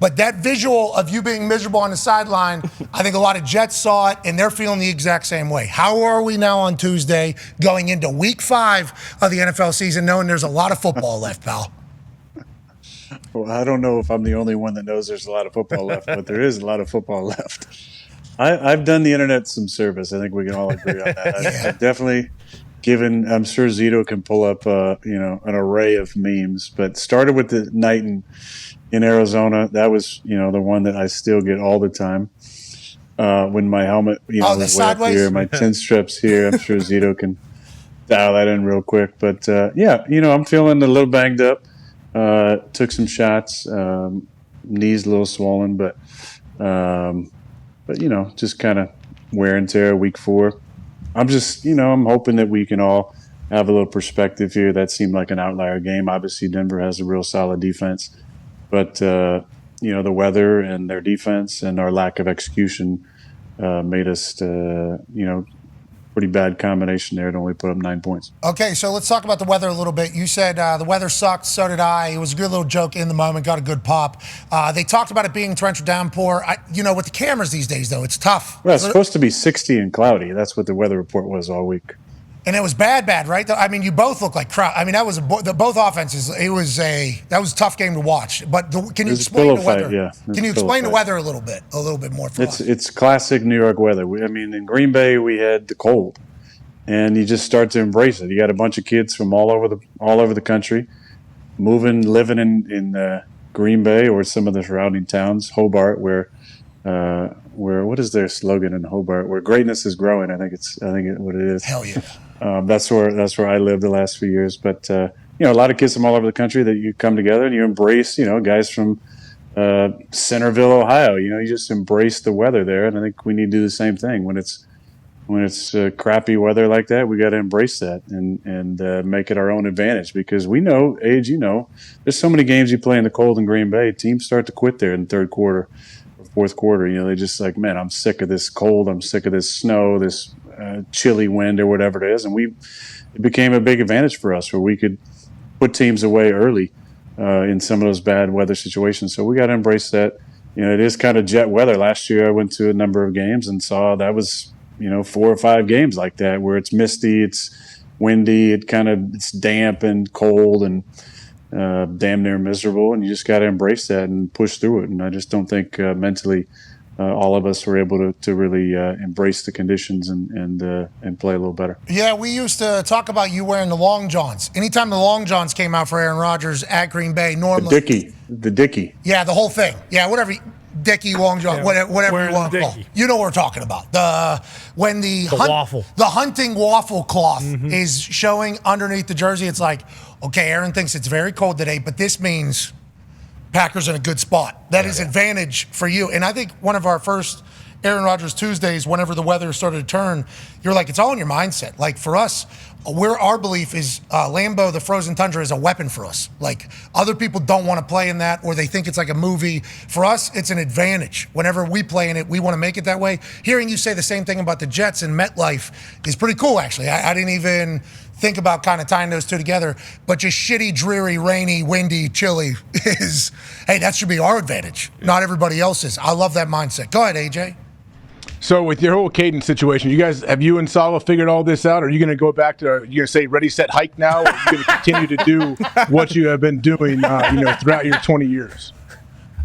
But that visual of you being miserable on the sideline, I think a lot of Jets saw it, and they're feeling the exact same way. How are we now on Tuesday going into week 5 of the NFL season knowing there's a lot of football left, pal? Well, I don't know if I'm the only one that knows there's a lot of football left, but there is a lot of football left. I've done the internet some service. I think we can all agree on that. I've definitely given, I'm sure Zito can pull up, an array of memes, but started with the night in Arizona. That was, the one that I still get all the time. When my helmet, was way up here, my 10 strips here. I'm sure Zito can dial that in real quick. But I'm feeling a little banged up. Took some shots, knees a little swollen, but just kind of wear and tear week 4. I'm just, I'm hoping that we can all have a little perspective here. That seemed like an outlier game. Obviously, Denver has a real solid defense, but the weather and their defense and our lack of execution made us, pretty bad combination there to only put up 9 points. Okay, so let's talk about the weather a little bit. You said the weather sucked, so did I. It was a good little joke in the moment, got a good pop. They talked about it being torrential downpour. With the cameras these days, though, it's tough. Well, it's supposed to be 60 and cloudy. That's what the weather report was all week. And it was bad, right? I mean, you both look like crap. I mean, that was both offenses. That was a tough game to watch. But can you explain the weather? Yeah, can you explain the weather a little bit more for us? It's classic New York weather. In Green Bay we had the cold, and you just start to embrace it. You got a bunch of kids from all over the country, living in Green Bay or some of the surrounding towns, Hobart, where what is their slogan in Hobart? Where greatness is growing. I think what it is. Hell yeah. That's where I lived the last few years. But a lot of kids from all over the country that you come together and you embrace. Guys from Centerville, Ohio. You just embrace the weather there, and I think we need to do the same thing when it's crappy weather like that. We got to embrace that and make it our own advantage, because we know, there's so many games you play in the cold in Green Bay. Teams start to quit there in the third quarter or fourth quarter. They just like, man, I'm sick of this cold. I'm sick of this snow, this chilly wind or whatever it is. And it became a big advantage for us where we could put teams away early in some of those bad weather situations. So we got to embrace that. It is kind of jet weather. Last year I went to a number of games and saw that was, 4 or 5 games like that where it's misty, it's windy, it's damp and cold and damn near miserable. And you just got to embrace that and push through it. And I just don't think mentally all of us were able to really embrace the conditions and play a little better. Yeah, we used to talk about you wearing the long johns. Anytime the long johns came out for Aaron Rodgers at Green Bay, normally the Dickie. Yeah, the whole thing. Yeah, whatever. Dickie, long john, whatever you want to call. You know what we're talking about. The waffle, the hunting waffle cloth is showing underneath the jersey. It's like, okay, Aaron thinks it's very cold today, but this means Packers in a good spot. That is advantage for you. And I think one of our first Aaron Rodgers Tuesdays, whenever the weather started to turn, you're like, it's all in your mindset. Like for us, our belief is Lambeau, the frozen tundra, is a weapon for us. Like other people don't want to play in that, or they think it's like a movie. For us, it's an advantage. Whenever we play in it, we want to make it that way. Hearing you say the same thing about the Jets and MetLife is pretty cool, actually. I didn't even think about kind of tying those two together, but just shitty, dreary, rainy, windy, chilly that should be our advantage, not everybody else's. I love that mindset. Go ahead, AJ. So with your whole Cadence situation, have you and Sala figured all this out? Are you going to go back to, you're going to say ready, set, hike now? Or are you going to continue to do what you have been doing, throughout your 20 years?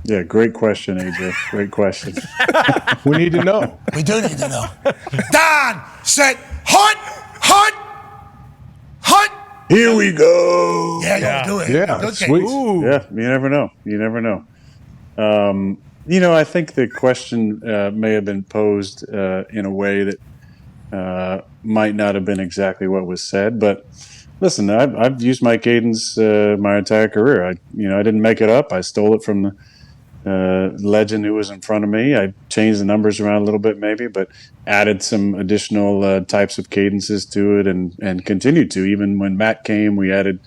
Yeah, great question, AJ. Great question. We need to know. We do need to know. Dahn, set, hunt. Here we go. Yeah, do it. Yeah, sweet. Ooh. Yeah, you never know. I think the question may have been posed in a way that might not have been exactly what was said. But listen, I've used my cadence my entire career. I didn't make it up. I stole it from the legend who was in front of me. I changed the numbers around a little bit maybe, but added some additional types of cadences to it and continued to. Even when Matt came, we added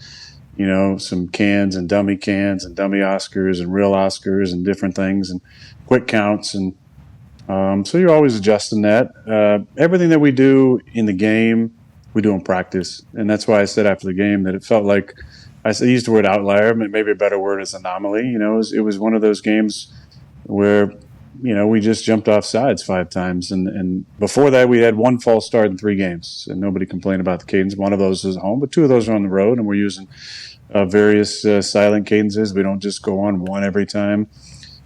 some cans and dummy Oscars and real Oscars and different things and quick counts. And so you're always adjusting that. Everything that we do in the game, we do in practice. And that's why I said after the game that it felt like I used the word outlier, maybe a better word is anomaly. It was one of those games where, we just jumped off sides 5 times. And before that, we had 1 false start in 3 games. And nobody complained about the cadence. 1 of those was at home, but 2 of those are on the road. And we're using various silent cadences. We don't just go on 1 every time.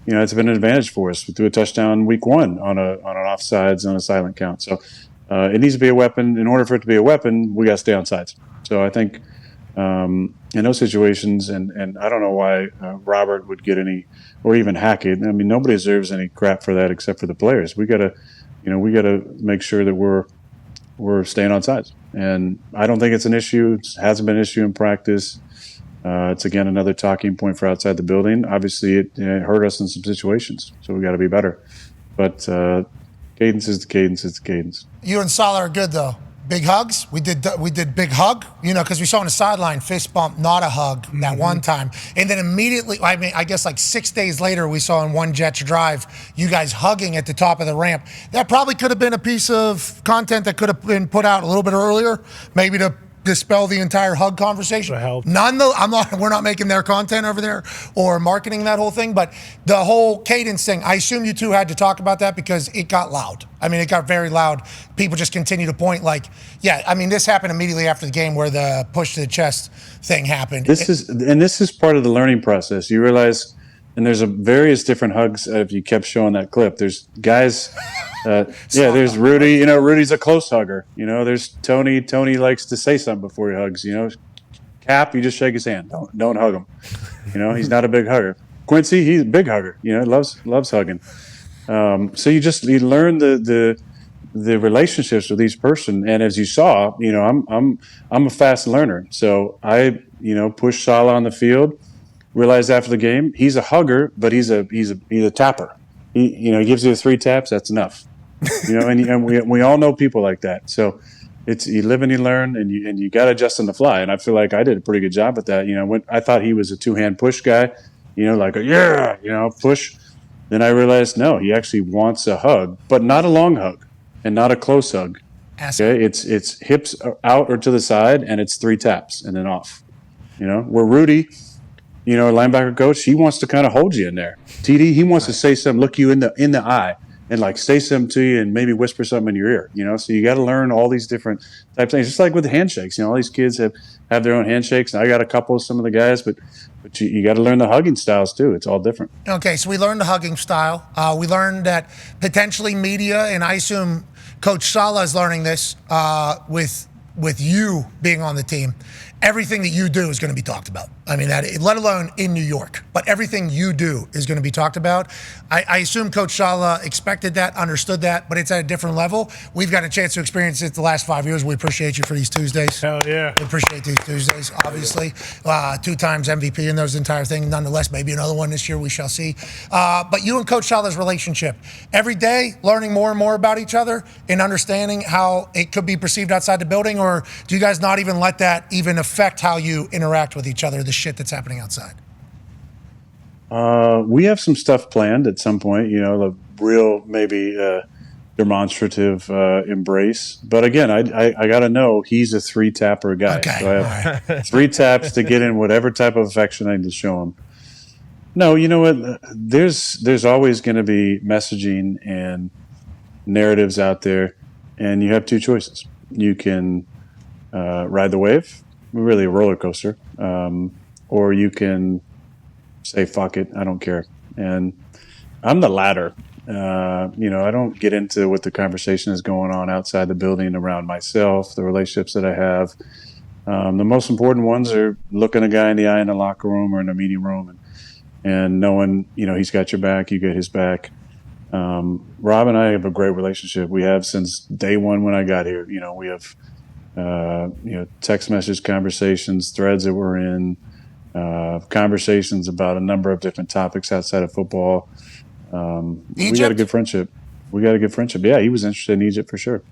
It's been an advantage for us. We threw a touchdown week 1 on an offsides on a silent count. So it needs to be a weapon. In order for it to be a weapon, we got to stay on sides. So I think in those situations, and I don't know why Robert would get any, or even Hackett. I mean, nobody deserves any crap for that except for the players. We gotta make sure that we're staying on sides. And I don't think it's an issue. It hasn't been an issue in practice. It's again another talking point for outside the building. Obviously, it hurt us in some situations, so we got to be better. But cadence is the cadence. It's the cadence. You and Salah are good though. Big hugs. We did big hug. Because we saw on the sideline fist bump, not a hug that one time, and then immediately. I mean, I guess like 6 days later, we saw in one Jets drive you guys hugging at the top of the ramp. That probably could have been a piece of content that could have been put out a little bit earlier, maybe to dispel the entire hug conversation. We're not making their content over there or marketing that whole thing, but the whole cadence thing, I assume you two had to talk about that because it got loud. I mean, it got very loud. People just continue to point this happened immediately after the game where the push to the chest thing happened. This is part of the learning process. You realize, and there's various different hugs if you kept showing that clip. There's guys, there's Rudy. Rudy's a close hugger. There's Tony. Tony likes to say something before he hugs. Cap, you just shake his hand. Don't hug him. He's not a big hugger. Quincy, he's a big hugger. Loves hugging. So you learn the relationships with each person. And as you saw, I'm a fast learner. So I pushed Salah on the field. Realized after the game, he's a hugger, but he's a tapper. He gives you 3 taps, that's enough. And we all know people like that. So it's you live and you learn, and you got to adjust on the fly. And I feel like I did a pretty good job at that. When I thought he was a 2-hand push guy, like a push. Then I realized no, he actually wants a hug, but not a long hug and not a close hug. Okay, it's hips out or to the side, and it's 3 taps and then off. Where Rudy. Linebacker coach, he wants to kind of hold you in there. TD, he wants to say something, look you in the eye, and say something to you, and maybe whisper something in your ear. So you got to learn all these different types of things. Just like with the handshakes, all these kids have their own handshakes. And I got a couple of some of the guys, but you got to learn the hugging styles too. It's all different. Okay, so we learned the hugging style. We learned that potentially media, and I assume Coach Salah is learning this with you being on the team. Everything that you do is going to be talked about. I mean, let alone in New York, but everything you do is going to be talked about. I assume Coach Salah expected that, understood that, but it's at a different level. We've got a chance to experience it the last 5 years. We appreciate you for these Tuesdays. Hell yeah. We appreciate these Tuesdays, obviously. 2 times MVP in those entire thing. Nonetheless, maybe another one this year, we shall see. But you and Coach Salah's relationship, every day learning more and more about each other and understanding how it could be perceived outside the building, or do you guys not even let that even affect how you interact with each other, the shit that's happening outside? We have some stuff planned at some point, the real maybe demonstrative embrace. But again, I got to know he's a 3-tapper guy. Okay. So I have 3 taps to get in whatever type of affection I need to show him. No, you know what? There's always going to be messaging and narratives out there, and you have 2 choices. You can ride the wave, really a roller coaster, or you can say, fuck it, I don't care. And I'm the latter. I don't get into what the conversation is going on outside the building around myself, the relationships that I have. The most important ones are looking a guy in the eye in the locker room or in the meeting room and knowing, he's got your back, you get his back. Rob and I have a great relationship. We have since day one when I got here. We have text message conversations, threads that we're in, conversations about a number of different topics outside of football. We got a good friendship. Yeah, he was interested in Egypt for sure.